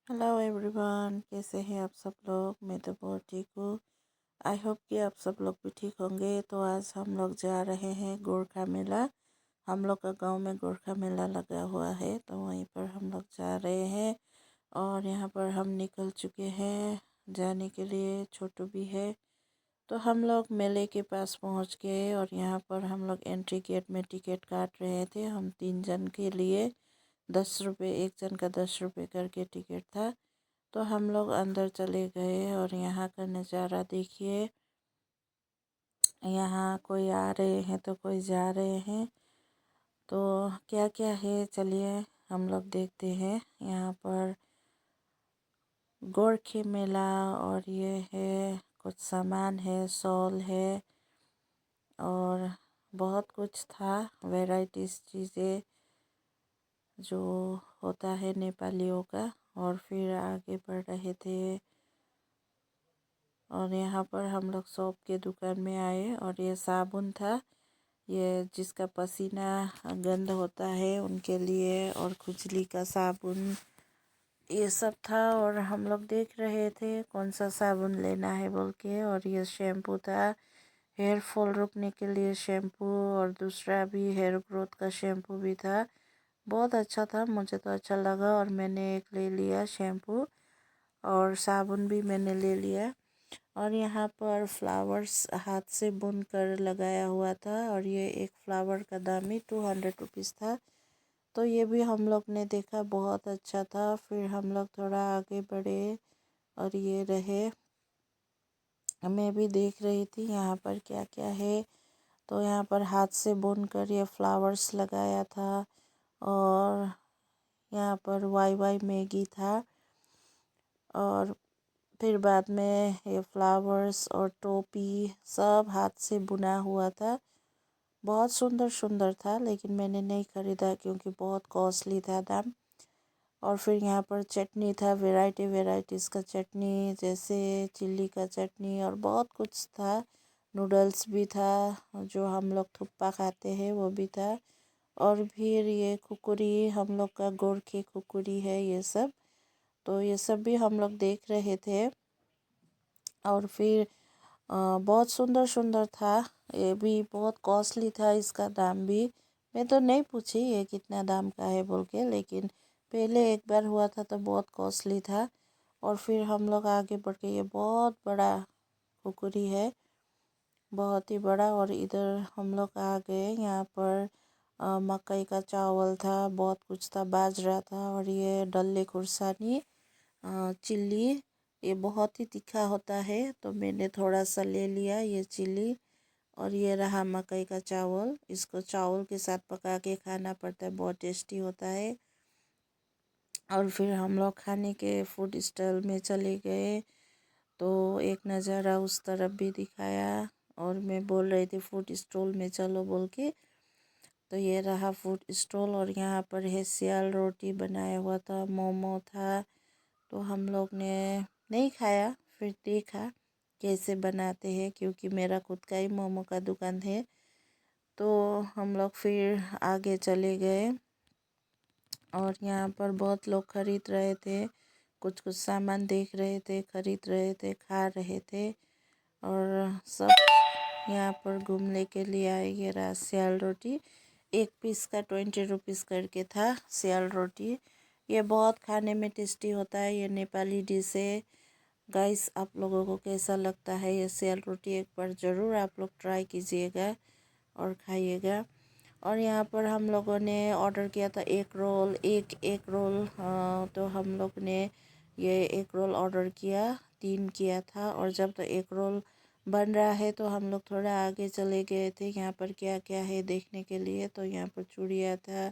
Hello everyone, कैसे हैं आप सब लोग। मैं तो बहुत ठीक हूँ। आई होप कि आप सब लोग भी ठीक होंगे। तो आज हम लोग जा रहे हैं गोरखा मेला। हम लोग का गांव में गोरखा मेला लगा हुआ है, तो वहीं पर हम लोग जा रहे हैं। और यहाँ पर हम निकल चुके हैं जाने के लिए। छोटू भी है। तो हम लोग मेले के पास पहुँच गए और यहाँ पर हम लोग एंट्री गेट में टिकट काट रहे थे। हम 3 जन के लिए 10 रुपये, एक जन का 10 रुपये करके टिकट था। तो हम लोग अंदर चले गए और यहाँ का नज़ारा देखिए। यहाँ कोई आ रहे हैं तो कोई जा रहे हैं। तो क्या क्या है चलिए हम लोग देखते हैं। यहाँ पर गोरखे मेला और ये है, कुछ सामान है, शॉल है और बहुत कुछ था। वैराइटीज़ चीज़ें जो होता है नेपालियों का। और फिर आगे बढ़ रहे थे और यहाँ पर हम लोग शॉप के दुकान में आए और ये साबुन था, ये जिसका पसीना गंद होता है उनके लिए, और खुजली का साबुन ये सब था। और हम लोग देख रहे थे कौन सा साबुन लेना है बोल के। और ये शैम्पू था, हेयर फॉल रोकने के लिए शैम्पू, और दूसरा भी हेयर ग्रोथ का शैम्पू भी था। बहुत अच्छा था, मुझे तो अच्छा लगा और मैंने एक ले लिया शैम्पू, और साबुन भी मैंने ले लिया। और यहाँ पर फ्लावर्स हाथ से बुन कर लगाया हुआ था, और ये एक फ्लावर का दाम ही 200 रुपीज़ था। तो ये भी हम लोग ने देखा, बहुत अच्छा था। फिर हम लोग थोड़ा आगे बढ़े और ये रहे, मैं भी देख रही थी यहाँ पर क्या क्या है। तो यहाँ पर हाथ से बुन कर ये फ्लावर्स लगाया था। और यहाँ पर वाई वाई मैगी था। और फिर बाद में ये फ्लावर्स और टोपी सब हाथ से बुना हुआ था। बहुत सुंदर सुंदर था, लेकिन मैंने नहीं ख़रीदा क्योंकि बहुत कॉस्टली था दाम। और फिर यहाँ पर चटनी था, वेराइटीज़ का चटनी, जैसे चिल्ली का चटनी और बहुत कुछ था। नूडल्स भी था, जो हम लोग थुप्पा खाते हैं वो भी था। और फिर ये कुकुरी, हम लोग का गोरखे कुकुरी है ये सब। तो ये सब भी हम लोग देख रहे थे। और फिर बहुत सुंदर सुंदर था। ये भी बहुत कॉस्टली था, इसका दाम भी। मैं तो नहीं पूछी ये कितना दाम का है बोल के, लेकिन पहले एक बार हुआ था तो बहुत कॉस्टली था। और फिर हम लोग आगे बढ़ के, ये बहुत बड़ा कुकुरी है, बहुत ही बड़ा। और इधर हम लोग आ गए, यहाँ पर मकई का चावल था, बहुत कुछ था, बाजरा था। और ये डल्ले खुर्सानी चिल्ली, ये बहुत ही तीखा होता है, तो मैंने थोड़ा सा ले लिया ये चिल्ली। और ये रहा मकई का चावल, इसको चावल के साथ पका के खाना पड़ता है, बहुत टेस्टी होता है। और फिर हम लोग खाने के फूड स्टॉल में चले गए, तो एक नज़ारा उस तरफ भी दिखाया। और मैं बोल रही थी फूड स्टॉल में चलो बोल के। तो ये रहा फूड स्टॉल, और यहाँ पर है सियाल रोटी बनाया हुआ था, मोमो था। तो हम लोग ने नहीं खाया, फिर देखा कैसे बनाते हैं, क्योंकि मेरा खुद का ही मोमो का दुकान है। तो हम लोग फिर आगे चले गए और यहाँ पर बहुत लोग खरीद रहे थे, कुछ कुछ सामान देख रहे थे, खरीद रहे थे, खा रहे थे। और सब यहाँ पर घूमने के लिए आए। ये रहा सियाल रोटी, एक पीस का 20 रुपीज़ करके था सियाल रोटी। ये बहुत खाने में टेस्टी होता है, ये नेपाली डिश है। गाइस, आप लोगों को कैसा लगता है ये सियाल रोटी, एक बार ज़रूर आप लोग ट्राई कीजिएगा और खाइएगा। और यहाँ पर हम लोगों ने ऑर्डर किया था एक रोल, एक रोल। तो हम लोग ने ये एक रोल ऑर्डर किया, 3 किया था। और जब तो एक रोल बन रहा है तो हम लोग थोड़ा आगे चले गए थे, यहाँ पर क्या क्या है देखने के लिए। तो यहाँ पर चूड़िया था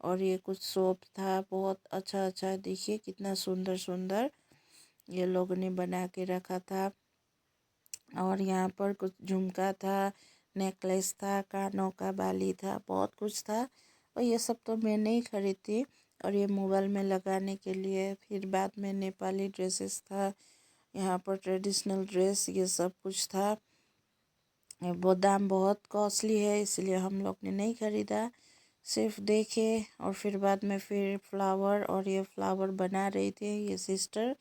और ये कुछ सोप था, बहुत अच्छा अच्छा। देखिए कितना सुंदर सुंदर ये लोगों ने बना के रखा था। और यहाँ पर कुछ झुमका था, नेकलेस था, कानों का बाली था, बहुत कुछ था। और ये सब तो मैं नहीं खरीदी। और ये मोबाइल में लगाने के लिए। फिर बाद में नेपाली ड्रेसेस था, यहाँ पर ट्रेडिशनल ड्रेस, ये सब कुछ था। वो दाम बहुत कॉस्टली है, इसलिए हम लोग ने नहीं ख़रीदा। सिर्फ देखे और फिर बाद में फिर फ्लावर, और ये फ्लावर बना रही थी ये सिस्टर।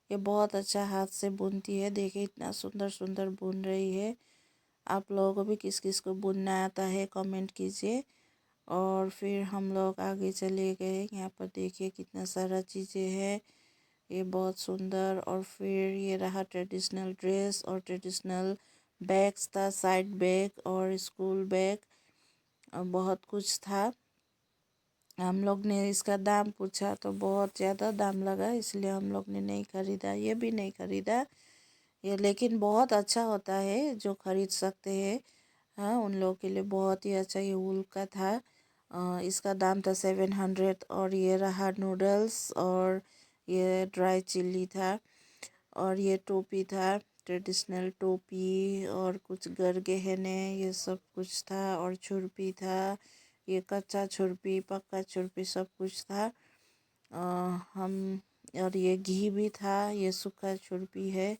ये बहुत अच्छा हाथ से बुनती है, देखिए इतना सुंदर सुंदर बुन रही है। आप लोगों को भी किस किस को बुनना आता है कमेंट कीजिए। और फिर हम लोग आगे चले गए। यहाँ पर देखिए कितना सारा चीज़ें हैं, ये बहुत सुंदर। और फिर ये रहा ट्रेडिशनल ड्रेस और ट्रेडिशनल बैग्स था, साइड बैग और स्कूल बैग, बहुत कुछ था। हम लोग ने इसका दाम पूछा तो बहुत ज़्यादा दाम लगा, इसलिए हम लोग ने नहीं ख़रीदा, ये भी नहीं ख़रीदा ये। लेकिन बहुत अच्छा होता है, जो ख़रीद सकते हैं हाँ उन लोगों के लिए बहुत ही अच्छा। ये वूल का था, इसका दाम था 700। और ये रहा नूडल्स, और ये ड्राई चिल्ली था, और ये टोपी था, ट्रेडिशनल टोपी, और कुछ गरगहने, ये सब कुछ था। और छुरपी था, ये कच्चा छुरपी पक्का छुरपी सब कुछ था। हम और ये घी भी था, ये सूखा छुरपी है।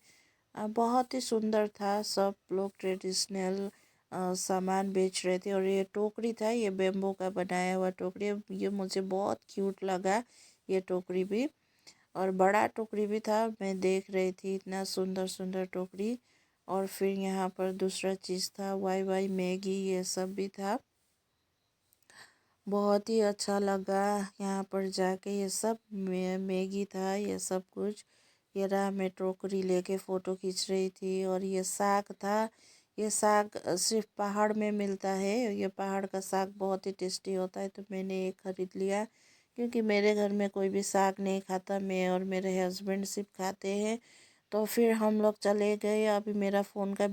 बहुत ही सुंदर था। सब लोग ट्रेडिशनल सामान बेच रहे थे। और ये टोकरी था, ये बेम्बो का बनाया हुआ टोकरी, ये मुझे बहुत क्यूट लगा ये टोकरी भी। और बड़ा टोकरी भी था, मैं देख रही थी इतना सुंदर सुंदर टोकरी। और फिर यहाँ पर दूसरा चीज़ था वाई वाई मैगी, ये सब भी था। बहुत ही अच्छा लगा यहाँ पर जाके। ये सब मैगी था, ये सब कुछ। ये रहा, मैं टोकरी लेके फ़ोटो खींच रही थी। और ये साग था, ये साग सिर्फ पहाड़ में मिलता है। ये पहाड़ का साग बहुत ही टेस्टी होता है, तो मैंने ये ख़रीद लिया। क्योंकि मेरे घर में कोई भी साग नहीं खाता, मैं और मेरे हस्बैंड सिर्फ खाते हैं। तो फिर हम लोग चले गए। अभी मेरा फ़ोन का